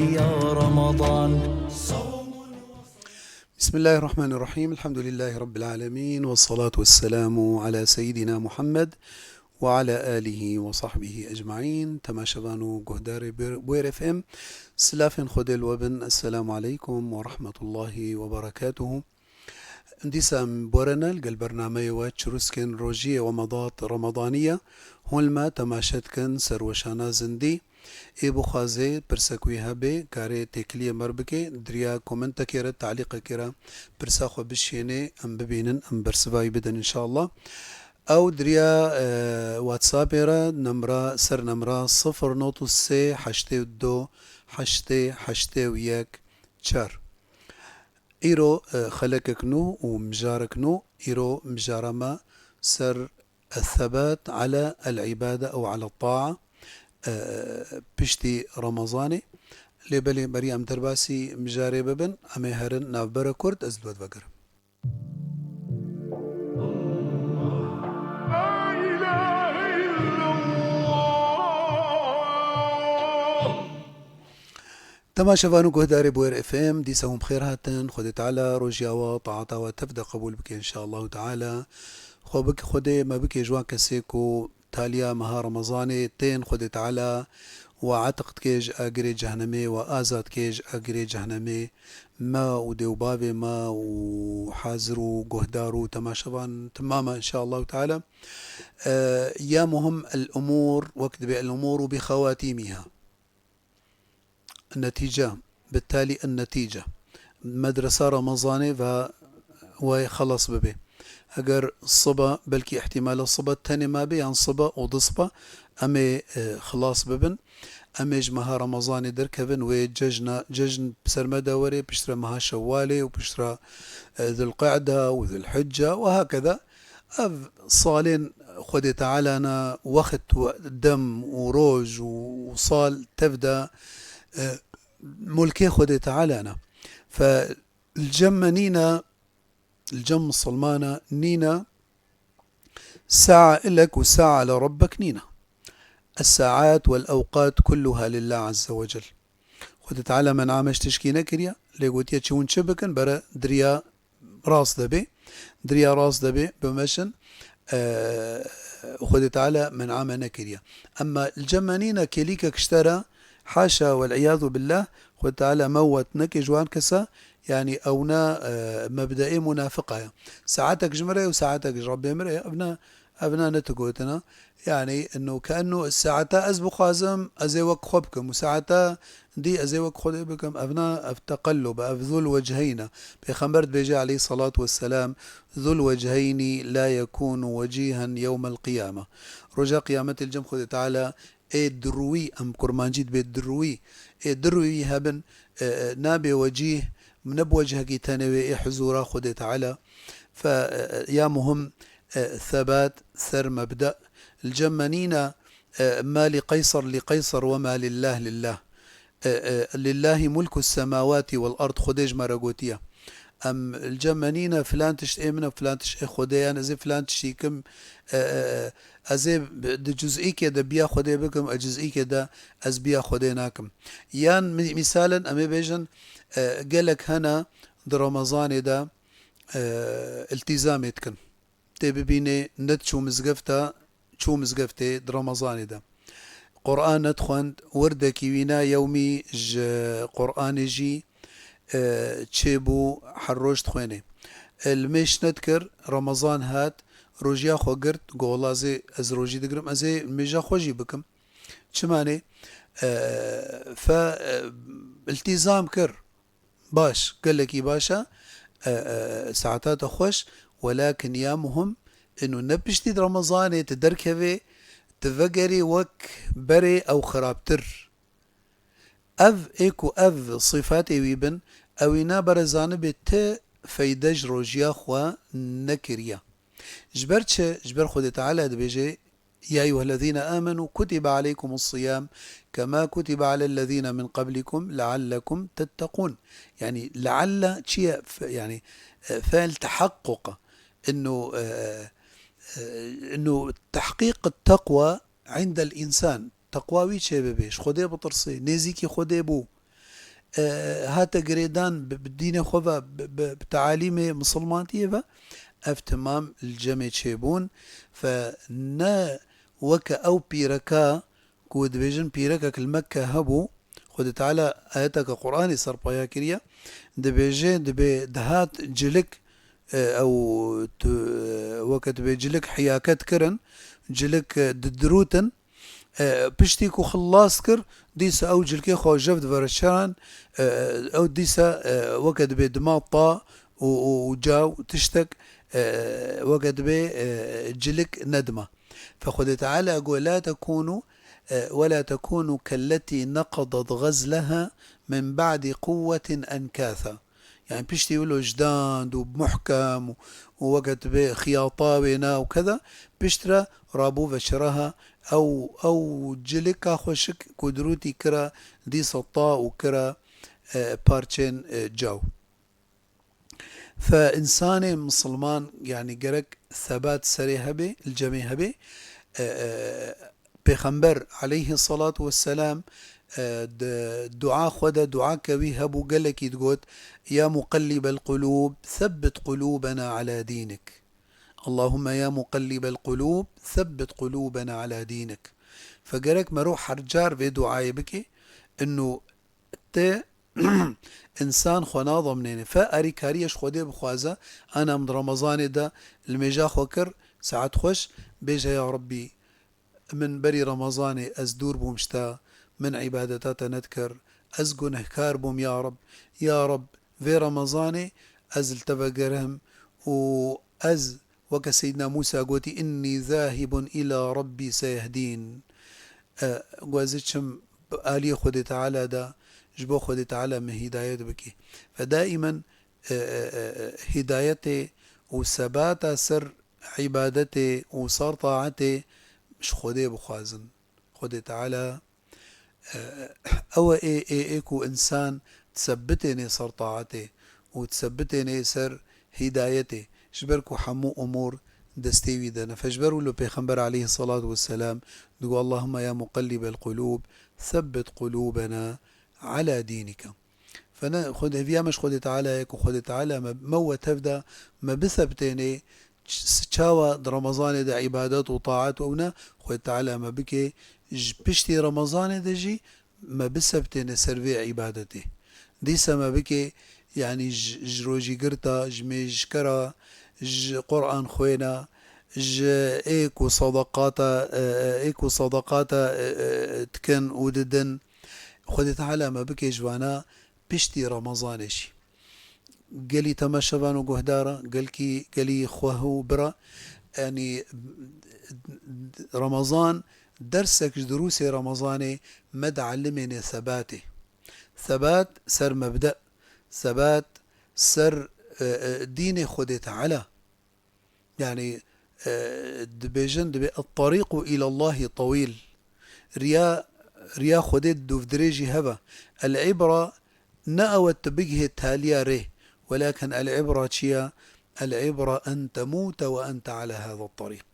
يا رمضان. بسم الله الرحمن الرحيم. الحمد لله رب العالمين، والصلاة والسلام على سيدنا محمد وعلى آله وصحبه أجمعين. تماشبانو جهدار بوير اف ام سلافن خدل وبن. السلام عليكم ورحمة الله وبركاته. انديسام بورنا البرنامج واتشروسكن روجية ومضات رمضانية هولما تماشتكن سروشانا زندي ای بخوازه پرسکوی هبه کاری تکلیه مربکه دریا کومنت کره تعلیق کره پرسا خو بشینه ام ببینن ام برسوای بدن ان شاء الله او دریا واتساب را نمره سر نمره 0 حشته دو حشته حشته وياك چار ايرو خلقكنو ومجاركنو ايرو مجارما سر الثبات على العبادة او على الطاعة پشتی رمضانه لبلی بری ام درباسی مجاره ببن امی هرن نافبره کرد از دود وگر تماشا جهداري بوير اف ام ديسهم بخير هاتن خد تعالى رجيا طاعتا وتفدى قبول بك ان شاء الله تعالى خو بك خدي ما بك جوان كسيكو تاليا مها رمضاني تين خد تعالى وعتقد كيج أجري جهنمي وآزاد كيج أجري جهنمي ما وديوبابي ما وحازرو جهدارو تماشبان تماما إن شاء الله تعالى. يا مهم الأمور واكتب الأمور بخواتيمها. النتيجة بالتالي النتيجة مدرسة رمضاني وخلص ببي اگر الصبا بلكي احتمال الصبا التاني ما بي عن صبا وضصبا امي خلاص ببن امي جمها رمضاني دركبن وججنا ججن بسرمدا وري بشترى مها شوالي وبشترى ذو القعدة وذو الحجة وهكذا صالين خدي تعالى أنا وقت دم وروج وصال تبدأ ملكي خدي تعالى أنا فالجمنينا الجم الصلمانة نينا ساعة إلك وساعة لربك نينا. الساعات والأوقات كلها لله عز وجل. خد تعالى من عامش تشكينا كريا لقوتيا تشون شبكن برا دريا راس دبي دريا راس دبي بمشن خد تعالى من عامنا كريا. أما الجمانين كليك اشترى حاشا والعياذ بالله خد تعالى موت نكي جوان كسا يعني أونا مبدئي منافقة ساعتك جمرة وساعتك ربي مرة أبنا نتقوتنا يعني إنه كأنه الساعتا أزبو خازم أزيوك خبكم وساعتا دي أزيوك خبكم أبنا أفتقلب ذو الوجهين بخمرت بيجي عليه الصلاة والسلام ذو الوجهين لا يكون وجيها يوم القيامة. رجاء قيامة الجم خد تعالى اي دروي ام كرمانجيد بيت دروي اي دروي هبن نابي وجيه من بوجهك تنوي حزورا خد تعالى. فيا مهم ثبات ثر مبدأ الجمانين ما لقيصر لقيصر وما لله لله. لله ملك السماوات والأرض خديج مرقوتية أم الجمانين فلان تشتئي منه فلان تشتئي خديان أزي فلان تشتيكم أزي جزئي كده بيا خدي بكم الجزئي كده أز بيا خديناكم يان مثالا أمي بيجن قالك هنا در رمضان ده التزامتكن تبي بيني ند شو مزقفتا شو مزقفتي در رمضان ده قرآن ندخند وردك وينا يومي قرآن جي تشيبو حروش تخويني المش نذكر رمضان هات روجيا خو قرت قولازي از روجي دقرم ازي ميجا خوجي بكم شماني فالتزام كر باش قال لك باشا ساعتات خوش ولكن يا مهم انه نبشتي رمضان تدركبي تفقري وك بري او خرابتر ايكو صفاتي ويبن او نابر زانب ت فيدج روجيا خوا نكريا جبر خد تعالى بيجي يا أيها الذين آمنوا كتب عليكم الصيام كما كتب على الذين من قبلكم لعلكم تتقون. يعني لعل شيء يعني فعل تحقق انه تحقيق التقوى عند الإنسان تقواوی چه ببیش خودی بطرسی نزیکی خودی بو هاتا قريدان بالدين خوفا بتعاليم مسلمانتية با افتمام الجمع تشيبون فنا وكا أو بيركا كود بيجن بيركا المكة هبو خد تعالى آياتك قرآني سربايا كريا دبيجي دبي دهات جلك أو وكا دبي جلك حياكات كرن جلك ددروتن بشتيكو خلاص كر ديسا أو جلكي خو جفد فرشان أو ديسا وقت بي دماطا وجاو تشتك وقت بي جلك ندمة فخذ تعالى أقول لا تكونوا ولا تكونوا كالتي نقضت غزلها من بعد قوة أنكاثا يعني بيشتي يقولوا جداند وبمحكم ووقت بخياطاونا وكذا بيشترى رابو فشرها أو جلك خوشك كدروتي كرا دي سطا وكرا بارتشين جو فإنسان مسلمان يعني قرك ثبات سري هبي الجميع هبي پیغمبر عليه الصلاة والسلام دعاء خدا دعاء كوي هبو قالك يتقول يا مقلب القلوب ثبت قلوبنا على دينك اللهم يا مقلب القلوب ثبت قلوبنا على دينك فقالك ما روح حرجار في دعاء بكي انه ت انسان خناظة منين فاري كاريش خودي بخوازة انا من رمضان ده المجا خوكر ساعات خوش بيجا يا ربي من بري رمضان أزدور بومشتا من عبادتات نذكر أزقن هكار بوم يا رب يا رب في رمضان أزل تبقرهم وأز وكسيدنا موسى قوتي إني ذاهب إلى ربي سيهدين وزيتشم آلية خد تعالى دا جبو خد تعالى من هداية بكي فدائما هدايتي وثبات سر عبادتي وصار طاعتي مش خودي بخوازن خودي تعالى أو إيكو إنسان تثبتني صار طاعتي وتثبتني سر هدايتي شبركو حمو أمور دستيوي دانا فجبروا له بيخنبر عليه الصلاة والسلام نقول اللهم يا مقلب القلوب ثبت قلوبنا على دينك فانا خد فيها مش خد تعالى هيك وخد تعالى موت تبدا ما بثبتني شاوى رمضان ده عبادات وطاعات ونا خد تعالى ما بكي بشتي رمضان ده جي ما بثبتني سرفي عبادتي دي ما بكي يعني جروجي قرطة جميج كرا قرآن خوينا ايكو صدقاتا ايكو صدقاتا تكن وددن خد تعالى ما بكي جوانا بشتي رمضانشي قالي تماشبان وقهدارة قالي خوهو برا يعني رمضان درسك دروسي رمضاني مد علمني ثباتي ثبات سر مبدأ ثبات سر ديني خد تعالى يعني دبيجن دبي الطريق إلى الله طويل ريا خدت دوف دريجي هبا العبرة نأوت بجه تاليا ريه ولكن العبرة شيا العبرة أن تموت وأنت على هذا الطريق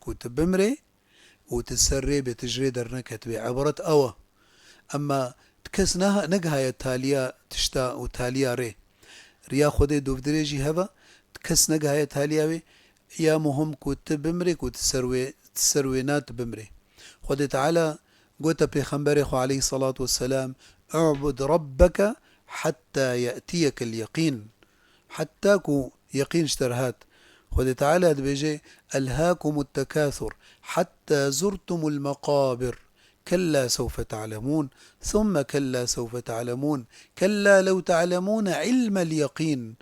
كنت بمري وتسري بتجريد الرنكت بعبرة أوى أما تكسناها نقها تاليا تشتا وتاليا ريه ريا خدت دوف دريجي هبا تكس نقها تاليا يا مهم كنت بمري كنت تسروينات بمري خد تعالى قلت بيخنبري عليه الصلاة والسلام اعبد ربك حتى يأتيك اليقين حتى كو يقين اشترهات خد تعالى بيجي ألهاكم التكاثر حتى زرتم المقابر كلا سوف تعلمون ثم كلا سوف تعلمون كلا لو تعلمون علم اليقين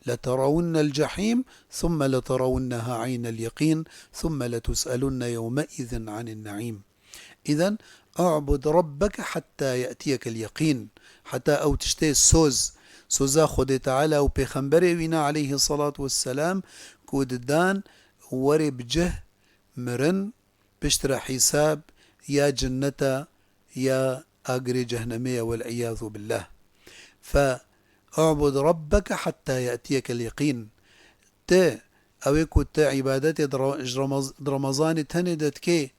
لترون الجحيم ثم لترونها عين اليقين ثم لتسألن يومئذ عن النعيم إذن اعبد ربك حتى يأتيك اليقين حتى أو تشتي سوزا خد تعالى وبيخنبري وينا عليه الصلاة والسلام كود الدان وري بجه مرن بشترى حساب يا جنة يا أجري جهنمية والعياذ بالله فاعبد ربك حتى يأتيك اليقين أويكو عبادتي رمضان تندت كي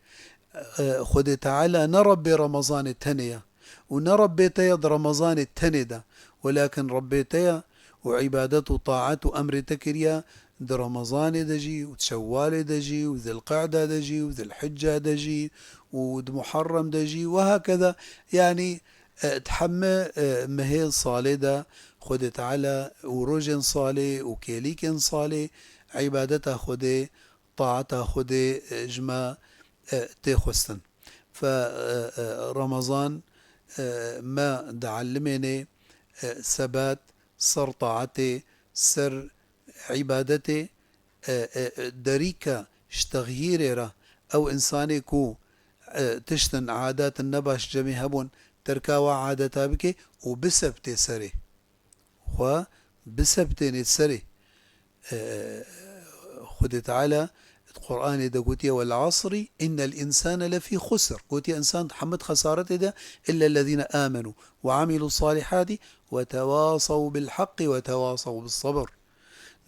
خد تعالى نرب برمضان التانية ونربيتيا در رمضان التندة، ولكن ربيتيا وعبادته وطاعته أمر تكريا در رمضان دجي وتشوال دجي وذي القعدة دجي وذي الحجة دجي وذي محرم دجي وهكذا. يعني تحمى مهيل صالي دا خدت على وروج صالي وكيليك صالي عبادتها خدي طاعتها خدي جما تخستن. فرمضان ما دعلمني ثبات سر طاعتي سر عبادتي دريكا اشتغيير أو إنساني كو تشتن عادات النباش جميع هبون تركاوا عادتها بكي وبسبتي سري وبسبتي سري خد تعالى القرآن ده قوتي والعصر إن الإنسان لفي خسر، قوتي إنسان حمد خسارته ده إلا الذين آمنوا وعملوا الصالحات وتواصوا بالحق وتواصوا بالصبر.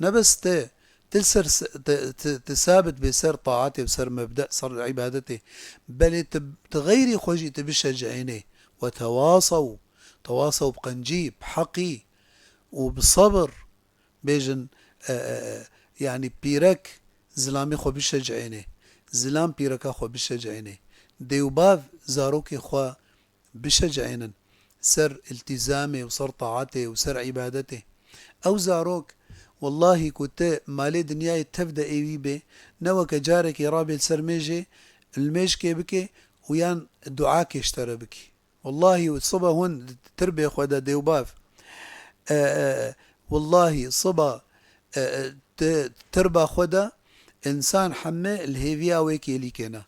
نبس تلسر تثابت بسر طاعته بسر مبدأ سر عبادته، بل تغيري خوجي تبشجعينه وتواصوا بقنجيب حقي وبالصبر بيجن يعني بيرك زلامي خو بشجعينه زلام بيركا خو بشجعينه ديوباف زاروكي خو بشجعينن سر التزامه وسر طاعته وسر عبادته. أو زاروك والله كنت مالي دنياي تبدأ ايوي بي نوك جارك يرابي السر ميجي الميجكي بكي ويان دعاك يشترى بكي والله صبا هون تربية خدا ديوباف والله صبا تربى خدا إنسان حمى الهيفيا ويكيلي كنا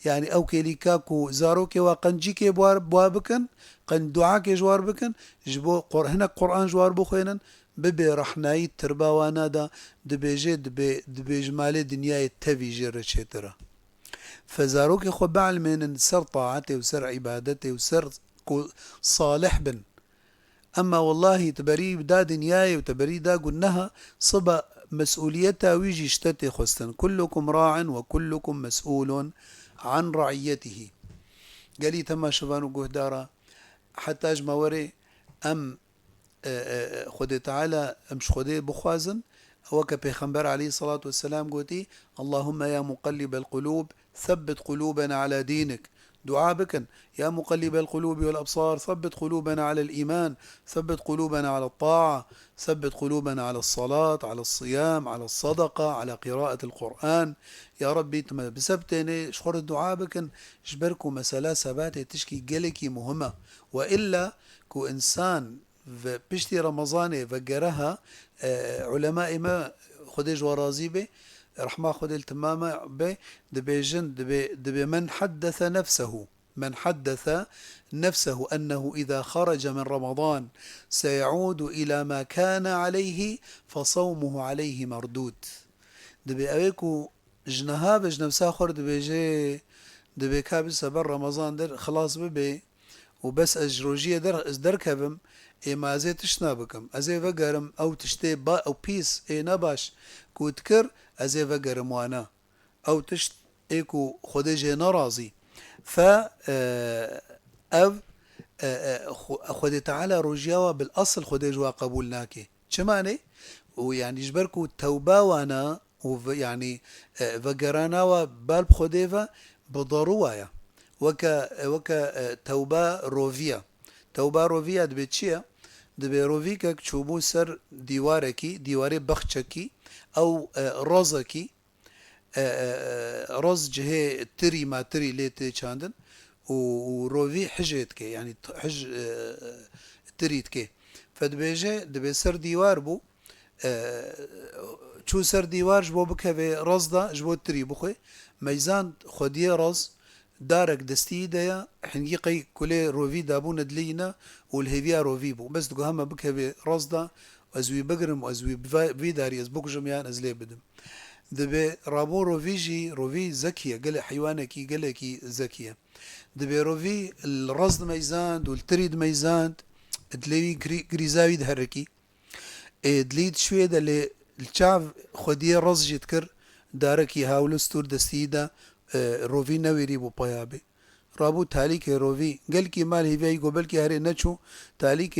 يعني أو كيليكاكو زاروكي وقنجيكي بوابكن قن دعاكي جوار بكن جبو هنا قرآن جوار بخينا ببي رحناي تربا وانا دبي جمالي دنياي تفي رشيترا. فزاروكي خو بعلمين سر طاعتي وسر عبادتي وسر صالح بن. أما والله تبري دا دنياي وتبري دا قلناها صبا مسؤوليتها ويجي اشتتي خستن كلكم راع وكلكم مسؤول عن رعيته. قالي تما شبانو قهدارا حتى اجموري أم خدي تعالى امش خدي بخوازن وك بيخنبر عليه الصلاة والسلام قوتي اللهم يا مقلب القلوب ثبت قلوبنا على دينك. دعاء بكن يا مقلب القلوب والأبصار ثبت قلوبنا على الإيمان، ثبت قلوبنا على الطاعة، ثبت قلوبنا على الصلاة، على الصيام، على الصدقة، على قراءة القرآن. يا ربي بسبتني شخور الدعاء بكن جبركو مسألة ثبات تشكي قلكي مهمة. وإلا كو إنسان بشتي رمضان فقرها علماء ما خديج ورازي به رحمة خد التمامة به دبي من حدث نفسه أنه إذا خرج من رمضان سيعود إلى ما كان عليه فصومه عليه مردود. دبي أويكو جنها بجنب ساخر دبي كابس بر رمضان در خلاص ببي وبس أجروجية در كبم ما ازي تشنا بكم ازي فقرم او تشتي با او بيس اي نباش كوتكر ازي فقرم وانا او تشت ايكو خديجي نرازي ف او خدي تعالى رجيوا بالاصل خديجوا قبولناكي شماني ويعني جبركو توبة وانا ويعني فقرانا وبالب خديفة بضروايا وكا توبة روفيا دبي چيا دبي روفيكا چوبو سر ديواري بخچكي او رزكي رز جهه تري ما تري ليت چاندن وروفي حجتكي يعني حج تريتكي فدبيجي دبي سر ديوار بو چو سر ديوار جبو بكوي رزدا جبو تري بخوي ميزان خوديه رز دارك دستي ديا حنقي كله روفي دابون دلينا والهيفيا روفي بو بس تقول هم بك رصدا ازوي بقرم وازوي في داري ازبوك جميان ازلي بدم دبي رابو روفيجي روفي زكية قال حيوانكي قال لكي زكية دبي روفي الرصد ميزان والتريد ميزان دليوي غريزاوي دهركي دليد شوية دلي الشعب خديه رص جتكر داركي هاولو ستور دستيدا روفي نويري بو بايابي رابو تالیک روی گل کی مال هیوی گو بلکی هری نچو تالیک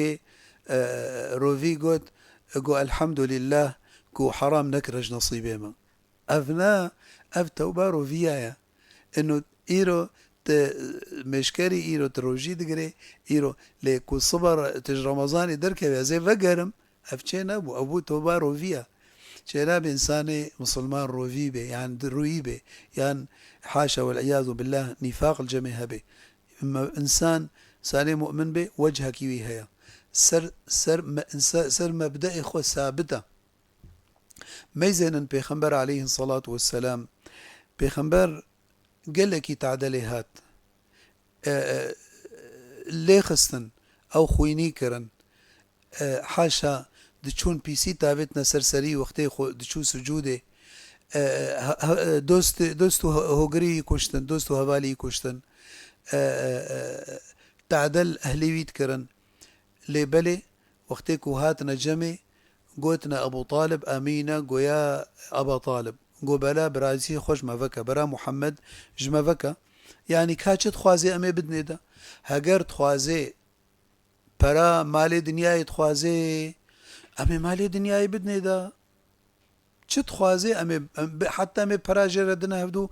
روی گو الحمد لله گو حرام نكرج نصيبي ما أفنا أف توبة روفيايا إنه إيرو مشكري إيرو تروجي دقري إيرو لكو صبر تج رمضان دركب زي فقرم أفشينا أبو توبة روفيا شينا بإنساني مسلمان روفي به يعني روي به يعني حاشا والعياذ بالله نفاق الجميع به إما إنسان ساني مؤمن به وجهك ويهيا سر مبدأ خو ثابتة ميزنا بيخنبر عليه الصلاة والسلام بيخنبر قال لك تعدلي هات ليه خستن أو خويني كرن حاشا دچون بيسي تابتنا سرسري وقتي دچو سجوده دوستو هوگري كشتن دوستو هوالي كشتن تعدل أهليويت كرن لبلي وقتي هاتنا جمي قوتنا أبو طالب أمينة قويا أبا طالب قو بلا برازي خوش مفكا برا محمد جمفكا يعني كاتشت خوازي أمي بدني دا هاگر تخوازي برا مالي دنياي تخوازي أمي مالي دنياي بدني دا چت خوازي أمي حتى أمي برا جردنا هفدو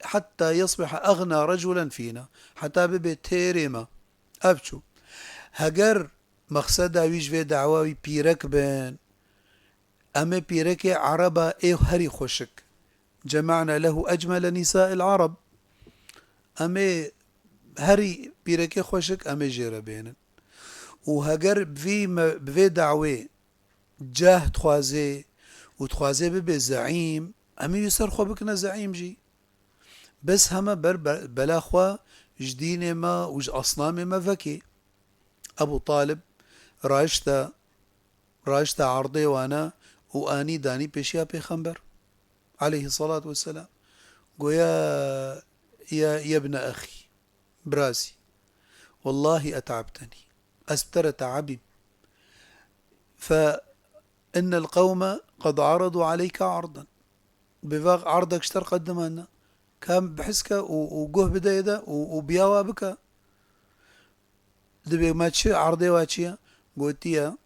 حتى يصبح أغنى رجلا فينا حتى ببي تيريما أبشو هاگر مقصد اویش و دعواوی پیرک بن اما پیرک عربا ايه هري خوشك جمعنا له اجمل نساء العرب اما هري پیرک خوشك اما جيرا بينن وهجر بفي دعوه جاه تخوازي وتخوازي ببي زعيم اما يسر خو بكنا زعيم جي بس هما بلا خوا جدين ما وج اصنام ما فكي ابو طالب راشتا عرضي وانا واني داني بيشيا بيخنبر عليه الصلاة والسلام قو يا ابن اخي براسي والله اتعبتني استر تعبي فان القوم قد عرضوا عليك عرضا بفاق عرضك اشتر قدمنا كان بحسك وقوه بدايدا وبياوا بك دبي ما تشي عرضي واتشيا قوتيا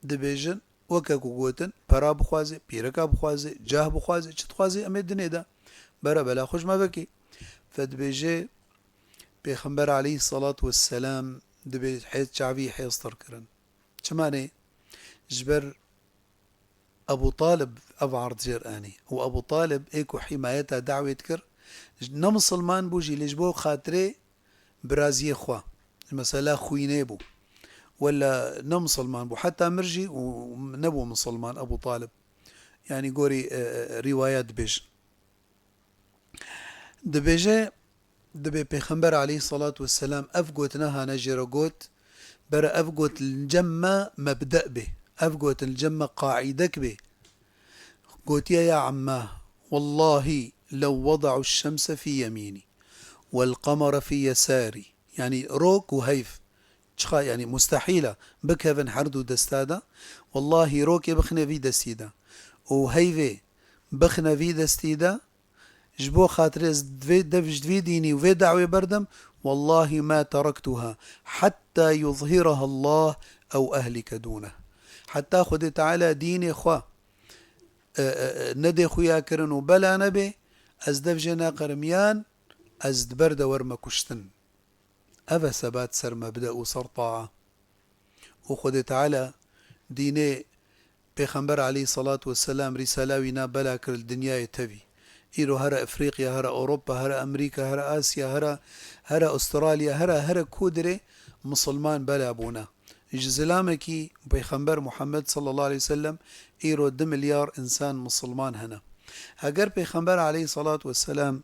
دبيجن وكاكو قوتن برا بخوازي بيركا بخوازي جاه بخوازي چت خوازي امي دني دا برا بلا خوش ما بكي فدبيجي بيخنبر عليه الصلاة والسلام دبي حيث شعبي حيصتر كرن شماني جبر ابو طالب ابو عرض جراني هو ابو طالب ايكو حمايتها دعوة كر نمسلمان بوجي لجبو خاطري برازي خوا المسألة خويني بو ولا نمسلمان بو حتى مرجي ونبو مسلمان أبو طالب يعني قوري روايات بيج دبيجي دبي بيخنبر عليه الصلاة والسلام أفقوتناها نجر قوت برا أفقوت الجمة مبدأ به أفقوت الجمة قاعدك به قوت يا عماه والله لو وضعوا الشمس في يميني والقمر في يساري يعني روك وهيف يعني مستحيلة بكفن حردو دستادا والله روكي بخنا في دستيدا وهيفي بخنا في دستيدا جبو خاطرز دفج في ديني وفي دعوة بردم والله ما تركتها حتى يظهرها الله أو أهلك دونه حتى خد تعالى ديني خوا ندي خويا كرن وبلا نبي أزدفجنا قرميان أزدبرد ورما كشتن أفا ثبات سر مبدأ وصر طاعة وخد تعالى ديني بيخنبر عليه الصلاة والسلام رسالة وينا بلا كر الدنيا يتبي إيرو هرا أفريقيا هرا أوروبا هرا أمريكا هرا آسيا هرا أستراليا هرا كودري مسلمان بلا أبونا جزلامكي بيخنبر محمد صلى الله عليه وسلم إيرو 2 مليار إنسان مسلمان هنا هجر بيخنبر عليه الصلاة والسلام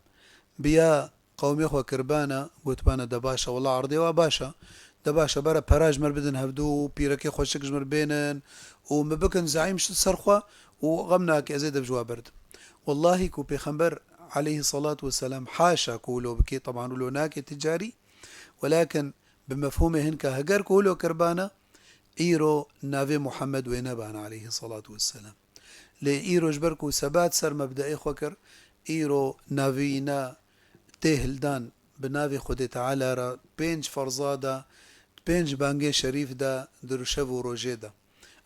بيا قومي خو كربانا قوتبانا دباشا والله عرضي وباشا دباشا برا براج مر بدن هفدو بيركي خوشك جمر بينن ومبكن زعيم شو صرخوا وغمناك ازيد بجوا برد والله كو بيخنبر عليه الصلاة والسلام حاشا كولو بكي طبعا ولو ناكي تجاري ولكن بمفهومه هنك هجر كولو كربانا ايرو نافي محمد وينبان عليه الصلاة والسلام لإيرو جبركو ثبات سر مبدأ خوكر ايرو نافينا تهلدان بناوی خود تعالی را 5 فرضا دا 5 بانگی شریف دا در شب و روژه دا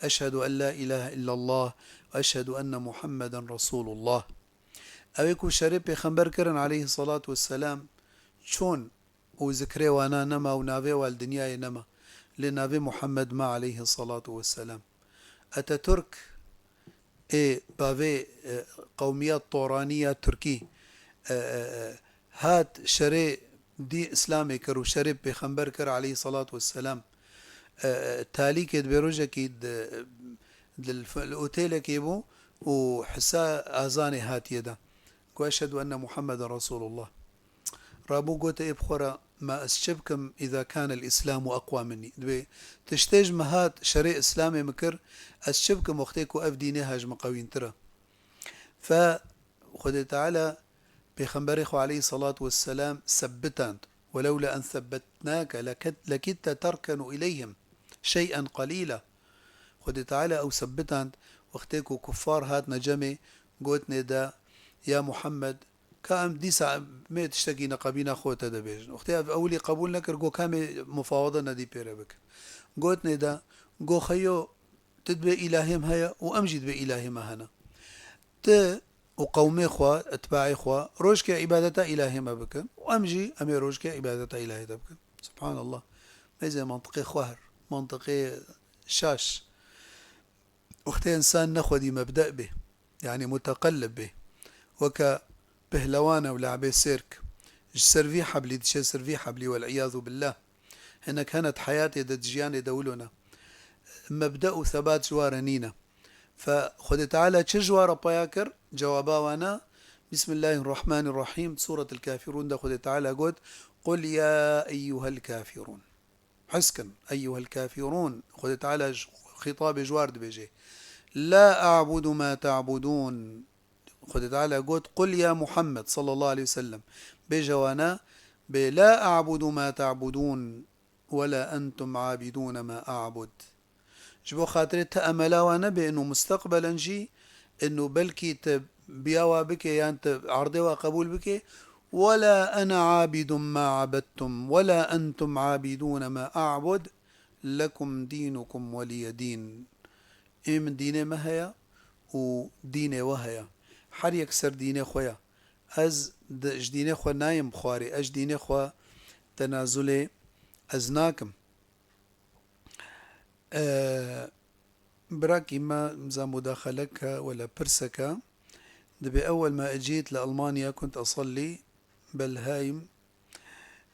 أشهد أن لا إله إلا الله وأشهد أن محمد رسول الله أويكو شريب بخنبر كرن عليه الصلاة والسلام شون وذكري وانا نما ونافي والدنيا نما لنافي محمد ما عليه الصلاة والسلام أتاتورك إيه بافي قوميات طورانية تركي هات شري دي إسلامي كرو شريب بخنبر كر عليه الصلاة والسلام تالي كد بروجة كيد الأوتيل كيبو وحسا آذاني هات يدا وأشهد أن محمد رسول الله رابو قوت إبخورا ما أسشبكم إذا كان الإسلام أقوى مني دبي تشتيج مهات شريع إسلامي مكر أسشبكم وقتيكو أفديني هاج مقاوين ترى فخذ تعالى بخنبريخو عليه الصلاة والسلام ثبتانت ولولا أن ثبتناك لكدت تركن إليهم شيئا قليلا خذ تعالى أو ثبتانت وقتيكو كفار هات نجمي قوت ندا يا محمد كام دي ساعة ما تشتكي نقابينا خوته دبيج وقتها أولي قبول نكر جو كامي مفاوضة ندي بيربك قوت ندا جو خيو تدبي إلهيم هيا وأمجد بإلهيم هنا ت وقومي خوا اتباعي خوا روشك عبادة إلهيم بكن وأمجي أمي روشك عبادة إلهي بكن سبحان الله ما زي منطقي خوهر منطقي شاش وقتها إنسان نخودي مبدأ به يعني متقلب به وك بهلوانة ولعبة سيرك سرفي حبلي دشي سرفي حبلي والعياذ بالله هنا كانت حياتي دجيان دولنا مبدأ ثبات جوارنينا فخذ تعالى تشجوار باياكر جوابا وانا بسم الله الرحمن الرحيم سورة الكافرون ده خذ تعالى قل يا أيها الكافرون حسكن أيها الكافرون خذ تعالى خطاب جوارد بيجي لا أعبد ما تعبدون خذ تعالى قل يا محمد صلى الله عليه وسلم بجوانا لا أعبد ما تعبدون ولا أنتم عابدون ما أعبد جبو خاطر تأملا وانا بأنه مستقبلا جي أنه بلكي تبياوا بك يعني عرضي وقبول بك ولا أنا عابد ما عبدتم ولا أنتم عابدون ما أعبد لكم دينكم ولي دين إيه من ديني ما هيا وديني وهيا حر يكسر ديني خويا از ديني خو نايم خواري اج ديني خو تنازلي ازناكم براكي ما زا مداخلك ولا برسك دبي أول ما أجيت لألمانيا كنت أصلي بالهايم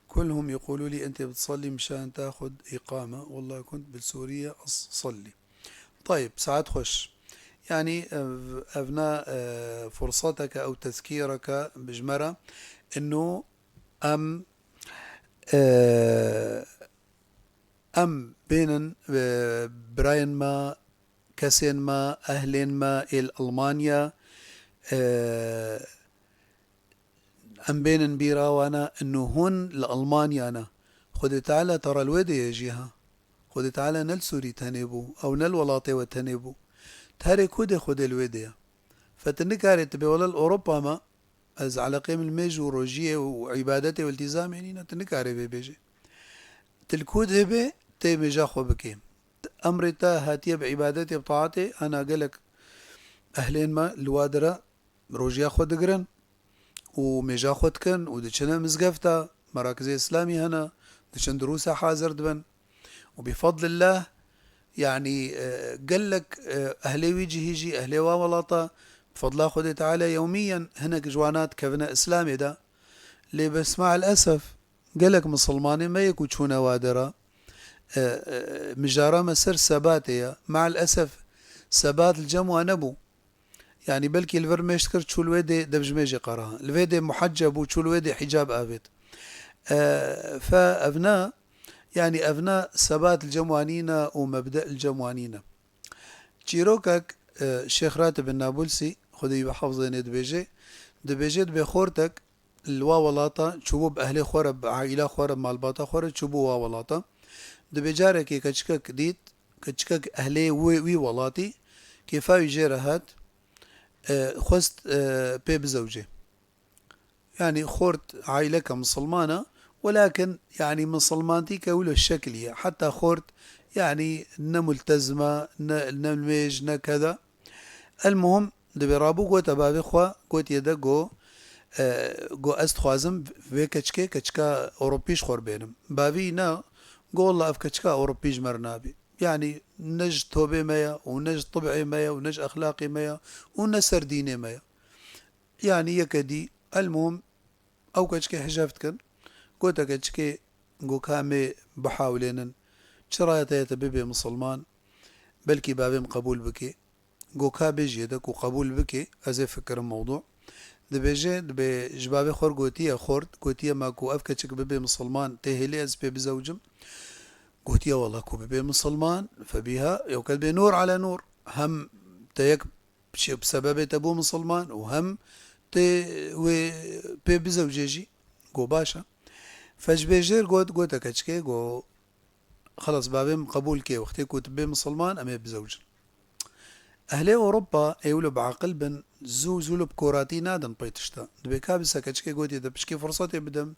كلهم يقولوا لي أنت بتصلي مشان تاخد إقامة والله كنت بالسورية أصلي طيب ساعات خش يعني أبناء فرصتك أو تذكيرك بجمرة أنه أم بين براين ما كسين ما أهلين ما إلى ألمانيا أم بين بيرا وانا أنه هن لألمانيا أنا خذ تعالى ترى الويدة يجيها خذ تعالى نل سوري تنبو أو نل ولاطي وتنبو تهري كودي خود الويديا فتنكاري تبي ولا الأوروبا ما از على قيم الميج وروجية وعبادتي والتزام يعني تنكاري بيجي تلكود هبي تيمي جاخو بكيم أمري تا هاتيه بعبادتي بطاعتي أنا قلك أهلين ما الوادرة روجيا خود قرن وميجا خود كن ودشنا مزقفتا مراكز إسلامي هنا دشن دروسها حاضر دبن وبفضل الله يعني قال لك أهلي ويجي هيجي أهلي وولاطة بفضل الله خذ تعالى يوميا هناك جوانات كفنا إسلامي ده اللي بس مع الأسف قال لك مسلماني ما يكون وادرة مجارة مسر سباتية مع الأسف سبات الجموع نبو يعني بلكي الفرميش كرت شو الويدي دبج ميجي قراها الويدي محجب وشو الويدي حجاب آفت فأبناء يعني أبناء ثبات الجموانينا ومبدأ الجموانينا تشيروكك الشيخ راتب النابلسي خذي بحفظين دبيجي بخورتك الواولاطة شبوب أهلي خورب عائلة خورب مالباطة خورب شبو واولاطة دبيجارك كتشكك ديت كتشكك أهلي وي ولاتي كيفا يجيرهات خست بيب زوجي يعني خورت عائلك مسلمانة، ولكن يعني مسلمانتي كولو الشكلية حتى خورت يعني ملتزمة نميج كذا. المهم دبي رابو قوت بابي خوا قوت يدا جو است خوازم في كچكا أوروبيش خور بينم بابي نا قول الله أف كچكا أوروبيش مرنابي، يعني نج توبي ميا ونج طبعي ميا ونج أخلاقي ميا ونسر ديني ميا، يعني يكدي. المهم أو كچكي حجافت كن قوتا كچكي قو كامي بحاولين شرايطة يتببي مسلمان بلكي بابي مقبول بكي قو كابيج يدك وقبول بكي أزي فكر الموضوع دبيجي دبي جبابي خور قوتية خورد قوتية ماكو أفكا تشك ببي مسلمان تهلي أز بي بزوجم قوتية والله كو ببي مسلمان فبيها يوكل بي نور على نور، هم تيك بسبب تبو مسلمان وهم تي وي بي بزوجيجي قو باشا فجبيجير قوتا كتشكي قو خلاص بابي قبول كي وقتي كنت بي مسلمان أمي بزوج. أهلي أوروبا يولو بعقل بن زولو بكوراتي نادن بيتشتا دبي كابسا كتشكي قوتي دا بشكي فرصتي بدم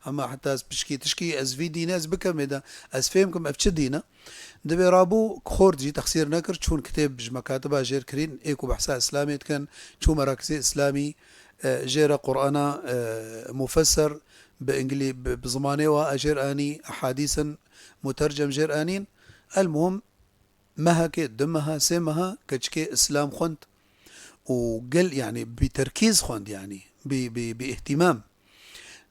أما حتى أز بشكي تشكي أز في دينا أز بكم إذا أز فهمكم أفتش دينا دبي رابو خورجي تخسير نكر تشون كتاب مكاتبة جير كرين إيكو بحثا إسلامي كان تشو مراكزي إسلامي جير قرآن مفسر بإنجلي بزماني وأجير آني أحاديثا مترجم جير آنين. المهم مها كي دمها سمها كشكي إسلام خنت وقل يعني بتركيز خنت يعني باهتمام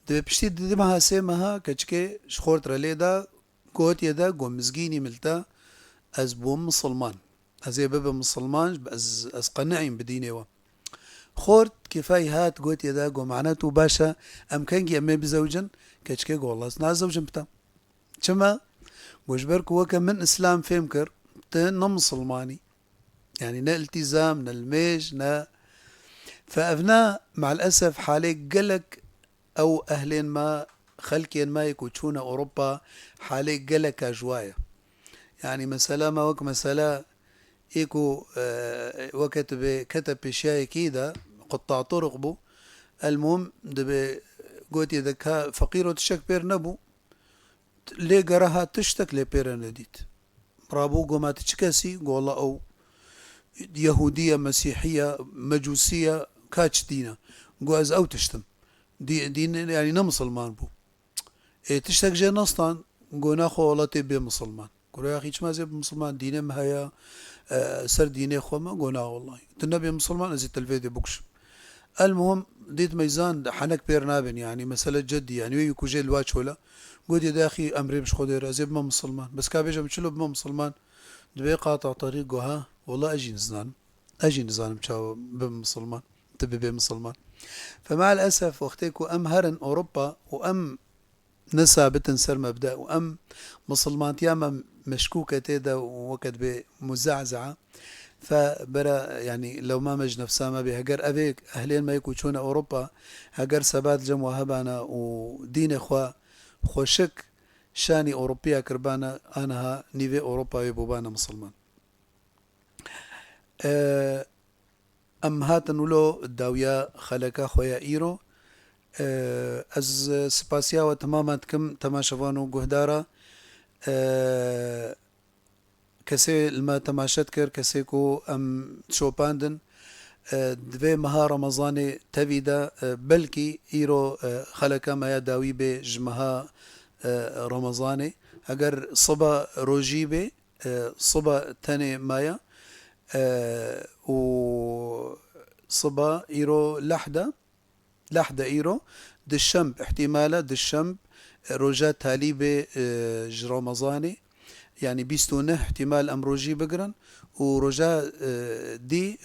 دبي بشتي دمها سمها كشكي شخورت رليدا قوت يدا قوم مزقيني ملتا أز بوم مسلمان أزي بابا مسلمان أز قنعين بديني و خورت كفاي هات قوت يدا قوم معناته باشا أمكانجي أمي بزوجن كشكي قول الله سنا زوجن بتا شما وجبرك وكا من إسلام فهمكر نا مسلماني يعني نا التزام نا الميج نا فأبناء مع الأسف حالي قلق أو أهلين ما خلكين ما يكوتشون أوروبا حالي قلق أجوايا يعني مسألة ما وك مسألة إيكو وكتب كتب بشاي كيدا قطاع طرق بو. المهم دبي قوت يدك فقير وتشك بير نبو لي قراها تشتك لي بير نديت رابو قوما تشكاسي قول أو يهودية مسيحية مجوسية كاتش دينا قواز أو تشتم دين يعني نا مسلمان بو إيه تشتك جي نصطان قونا خو والله تبي مسلمان قولوا يا أخي ما زي مسلمان دينه مهيا سر دينه خو ما قونا والله تنبي مسلمان أزي التلفيدي بوكش. المهم ديت ميزان حنك بيرنابن يعني مسألة جدي يعني ويكو جي الواتش ولا قلت يا أخي أمري مش خدير أزي بما مسلمان بس كابيجا مشلو بما مسلمان دبي قاطع طريقه ها والله أجي نزان مشاو بمسلمان تبي بمسلمان. فمع الأسف وقتيكو أم هرن أوروبا وأم نسا بتنسر مبدأ وأم مسلمان تياما مشكوكة تيدا وقت بمزعزعة فبرا يعني لو ما مج نفسها ما بهجر أبيك أهلين ما يكوتشون أوروبا هجر سبات جم وهبانا ودين إخوة خوشك شاني أوروبيا كربانا أنها نيفي أوروبا يبوبانا مسلمان. أم هاتن ولو الداوية خلقا خويا إيرو از سپاسیا و تمامات كم تماشوانو قهدارا كسي الما تماشت كر كسي كو ام شوباندن دوی مها رمضان تبيدا بلكي ايرو خلقا ما يداوي بي جمها رمضاني اگر صبا روجي بي صبا تاني مايا و صبا ايرو لحدة ايرو دشمب احتمالا دشمب روجات تالي بي رمضاني يعني بيستونه احتمال ام روجي بقرن ورجا دي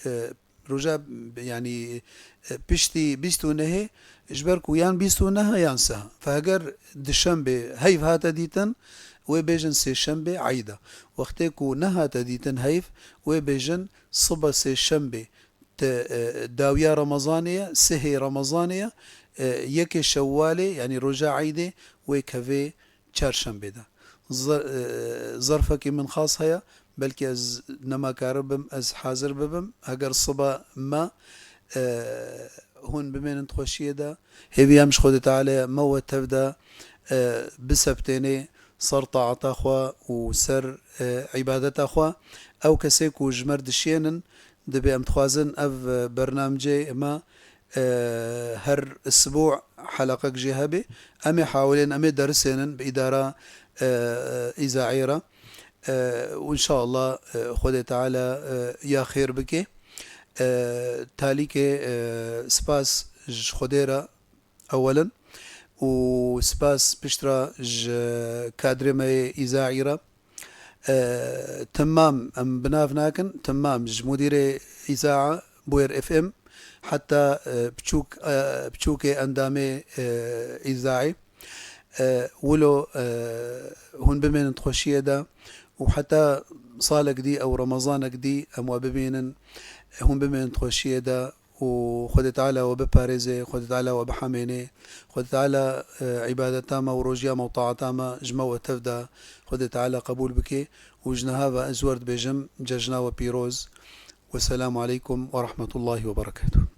رجا يعني بيشتي بيستونه اجبركو يان بيستونها يانسها فهجر دشمبه هيف هاتا ديتن وبيجن سي شمبه عيدة وقتكو نهاتا ديتن هيف وبيجن صبا سي شمبه داوية رمضانية سهي رمضانية يكي شوالي يعني رجا عيدة ويكفي چارشنبه ده ظرفك من خاص هيا بلكي از نما كاربم از حاضر ببم اگر صبا ما هون بمين تخوشيه دا هذي مش خود تعالى موت تبدا بسبتيني صار طاعة أخوة وسر عبادة أخوة أو كسيك وجمرد الشينن دبي أم تخوازن أف برنامجي ما هر أسبوع حلقة جهبي أمي حاولين أمي درسين بإدارة إذاعية وإن شاء الله خود تعالى يا خير بك تاليك سباس خديرة أولا وسباس بشترا كادر ما إذاعية تمام أم بنافناكن تمام مدير إذاعة بوير اف ام حتى بتشوكي أندامي إذاعي ولو هون بمين تخشيه دا وحتى صالك دي أو رمضانك دي أموا بمين هون بمين تخشيه دا وخدت على وبباريزي خدت على وبحميني خدت على عبادة تامة وروجيا موطاعة تامة جمع وتفدا خدت على قبول بك وجنهابا أزورد بجم ججنا وبيروز والسلام عليكم ورحمة الله وبركاته.